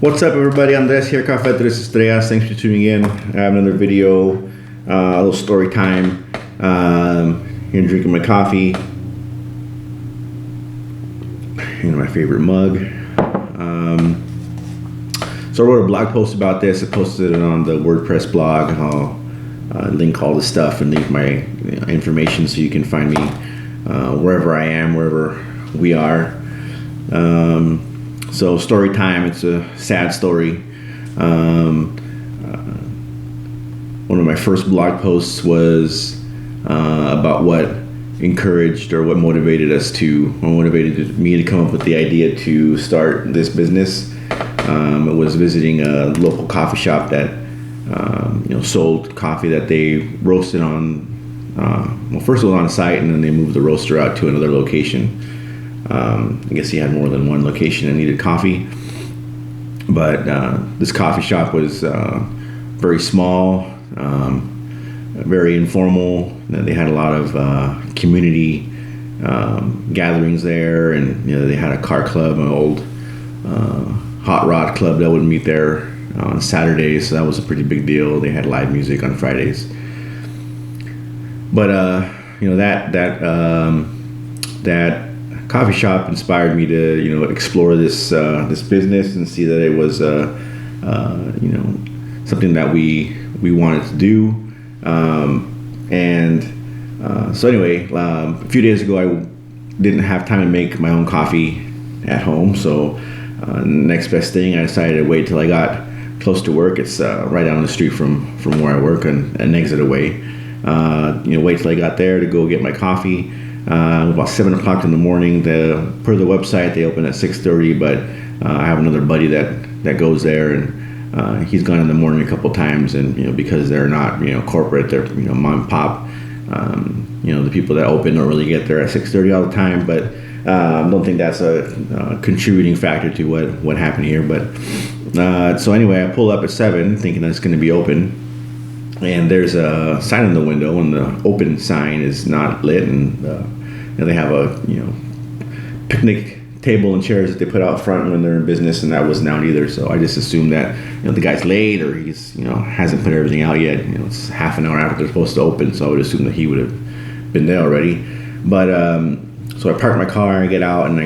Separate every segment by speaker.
Speaker 1: What's up, everybody? Andres here, Café Tres Estrellas. Thanks for tuning in. I have another video, a little story time. Here drinking my coffee. My favorite mug. So I wrote a blog post about this. I posted it on the WordPress blog. I'll link all the stuff and leave my information so you can find me wherever I am, wherever we are. So story time, it's a sad story. One of my first blog posts was about what encouraged or what motivated me to come up with the idea to start this business. It was visiting a local coffee shop that sold coffee that they roasted on, first it was on site, and then they moved the roaster out to another location. I guess he had more than one location and needed coffee. But this coffee shop was very small, very informal. They had a lot of community gatherings there, and they had a car club, an old hot rod club that would meet there on Saturdays. So that was a pretty big deal. They had live music on Fridays. But that coffee shop inspired me to explore this business and see that it was something that we wanted to do. So anyway, a few days ago I didn't have time to make my own coffee at home, so next best thing, I decided to wait till I got close to work. It's right down the street from where I work, and an exit away. Wait till I got there to go get my coffee. About 7 o'clock in the morning. Per the website, they open at 6:30, but I have another buddy that goes there, and he's gone in the morning a couple times, and because they're not corporate, they're mom and pop. The people that open don't really get there at 6:30 all the time, but I don't think that's a contributing factor to what happened here. But so anyway, I pull up at 7 thinking that it's going to be open, and there's a sign in the window, and the open sign is not lit, and they have a picnic table and chairs that they put out front when they're in business, and that wasn't out either. So I just assumed that the guy's late, or he's hasn't put everything out yet. It's half an hour after they're supposed to open, so I would assume that he would have been there already. But so I park my car, I get out, and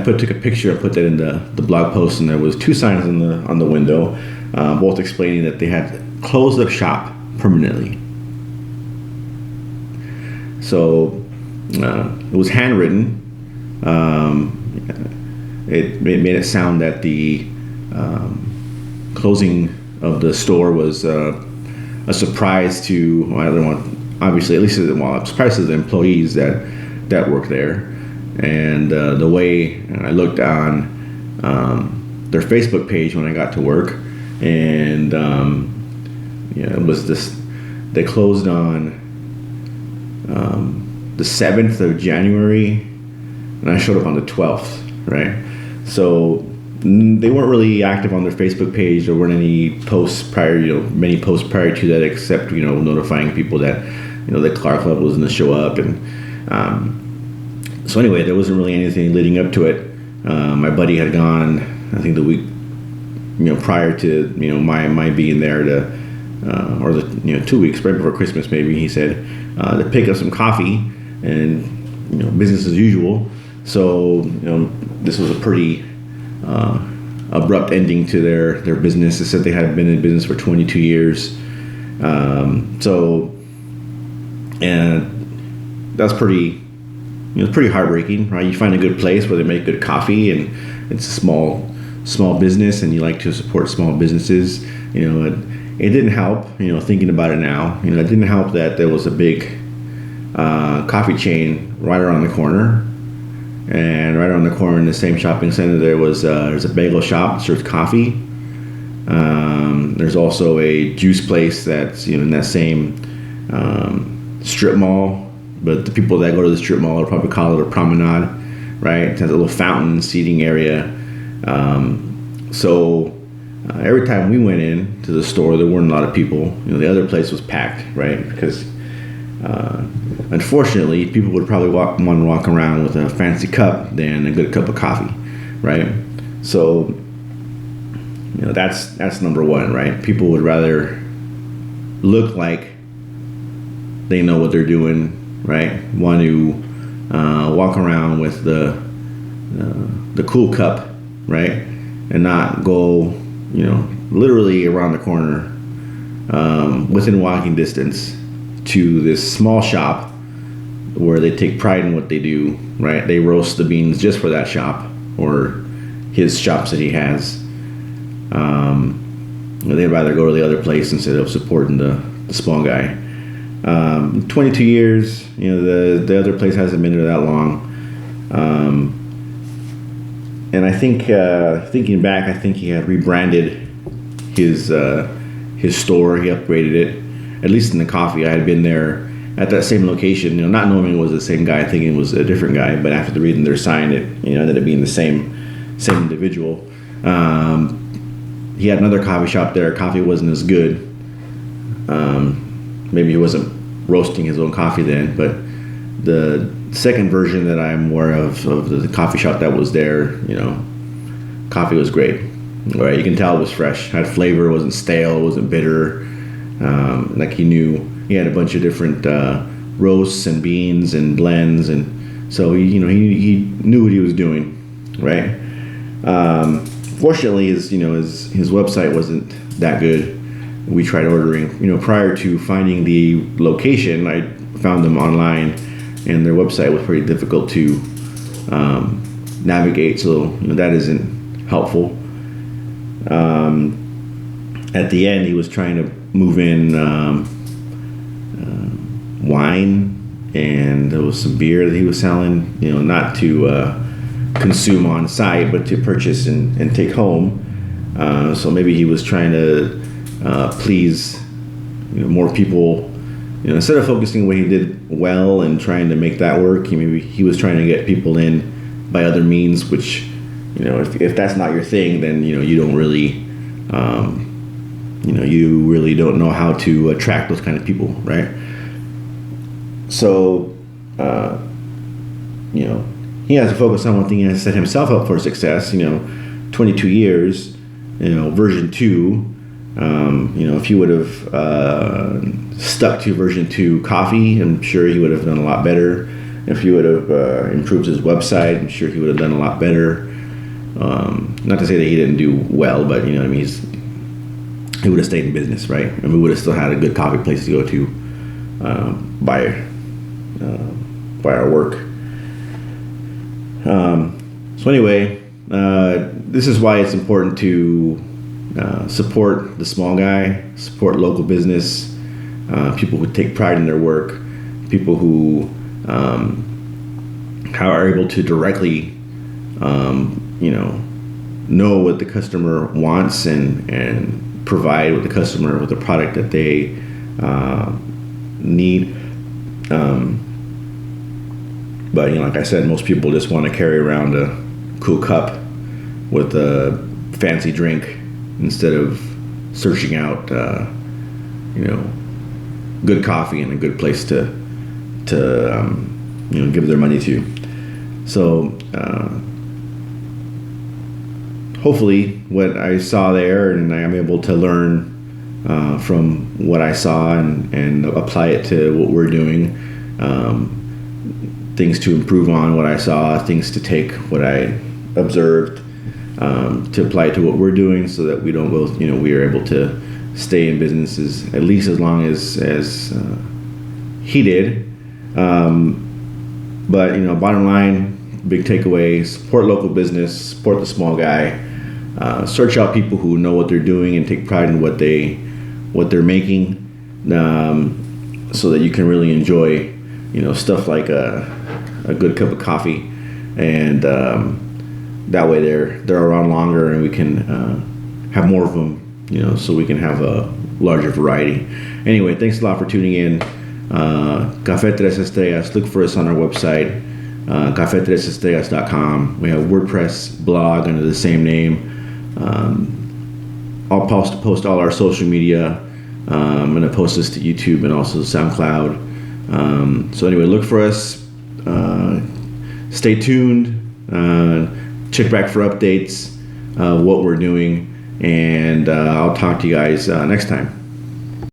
Speaker 1: took a picture and put that in the blog post, and there was 2 signs on the window, both explaining that they had closed the shop permanently. So it was handwritten. It made it sound that the closing of the store was a surprise to, obviously, at least, a surprise to the employees that work there. And the way I looked on their Facebook page when I got to work, and it was this. They closed on the 7th of January, and I showed up on the 12th, right? So they weren't really active on their Facebook page. There weren't any posts many posts prior to that, except notifying people that the car club was going to show up, and so anyway, there wasn't really anything leading up to it. My buddy had gone, I think, the week prior to my being there or the 2 weeks right before Christmas, maybe. He said to pick up some coffee, and business as usual. So this was a pretty abrupt ending to their business. They said they had been in business for 22 years. And that's pretty heartbreaking, right? You find a good place where they make good coffee, and it's a small business, and you like to support small businesses. It didn't help, thinking about it now, it didn't help that there was a big coffee chain right around the corner. And right around the corner in the same shopping center, there's a bagel shop that serves coffee. There's also a juice place that's in that same strip mall. But the people that go to the strip mall would probably call it a promenade, right? It has a little fountain seating area. So every time we went in to the store, there weren't a lot of people. The other place was packed, right? Because unfortunately, people would probably want to walk around with a fancy cup than a good cup of coffee, right? So that's number one, right? People would rather look like they know what they're doing, right? Want to walk around with the cool cup, right? And not go, literally around the corner, within walking distance to this small shop where they take pride in what they do, right? They roast the beans just for that shop or his shops that he has. They'd rather go to the other place instead of supporting the small guy. 22 years, the other place hasn't been there that long. And I think, thinking back, I think he had rebranded his store. He upgraded it, at least in the coffee. I had been there at that same location, not knowing it was the same guy, thinking it was a different guy. But after reading their sign, it ended up being the same individual. He had another coffee shop there. Coffee wasn't as good. Maybe he wasn't roasting his own coffee then, but the second version that I'm aware of the coffee shop that was there, coffee was great. Right, you can tell it was fresh, had flavor, wasn't stale, wasn't bitter. Like he knew he had a bunch of different roasts and beans and blends, and so he knew what he was doing, right? Fortunately, his website wasn't that good. We tried ordering, prior to finding the location. I found them online, and their website was pretty difficult to navigate. So that isn't helpful. At the end, he was trying to move in wine, and there was some beer that he was selling. Not to consume on site, but to purchase and take home. So maybe he was trying to please more people. Instead of focusing on what he did well and trying to make that work, maybe he was trying to get people in by other means, which if that's not your thing, then you don't really you really don't know how to attract those kind of people, right? So he has to focus on one thing. He has to set himself up for success. 22 years, version 2. If he would have stuck to version 2 coffee, I'm sure he would have done a lot better. If he would have improved his website, I'm sure he would have done a lot better. Not to say that he didn't do well, but he would have stayed in business, right? And we would have still had a good coffee place to go to by our work. So anyway, this is why it's important to support the small guy, support local business, people who take pride in their work, people who are able to directly, know what the customer wants and provide with the customer with the product that they need. But like I said, most people just want to carry around a cool cup with a fancy drink instead of searching out, good coffee and a good place to give their money to. So hopefully, what I saw there, and I'm able to learn from what I saw and apply it to what we're doing. Things to improve on what I saw, things to take what I observed, to apply to what we're doing, so that we don't go. We are able to stay in businesses at least as long as he did. But bottom line, big takeaway: support local business, support the small guy, search out people who know what they're doing and take pride in what they're making, so that you can really enjoy stuff like a good cup of coffee, and that way they're around longer, and we can have more of them, so we can have a larger variety. Anyway, thanks a lot for tuning in. Café Tres Estrellas. Look for us on our website, cafetresestrellas.com. We have a WordPress blog under the same name. I'll post all our social media. I'm going to post this to YouTube and also SoundCloud. So anyway, look for us. Stay tuned. Check back for updates, what we're doing, and I'll talk to you guys next time.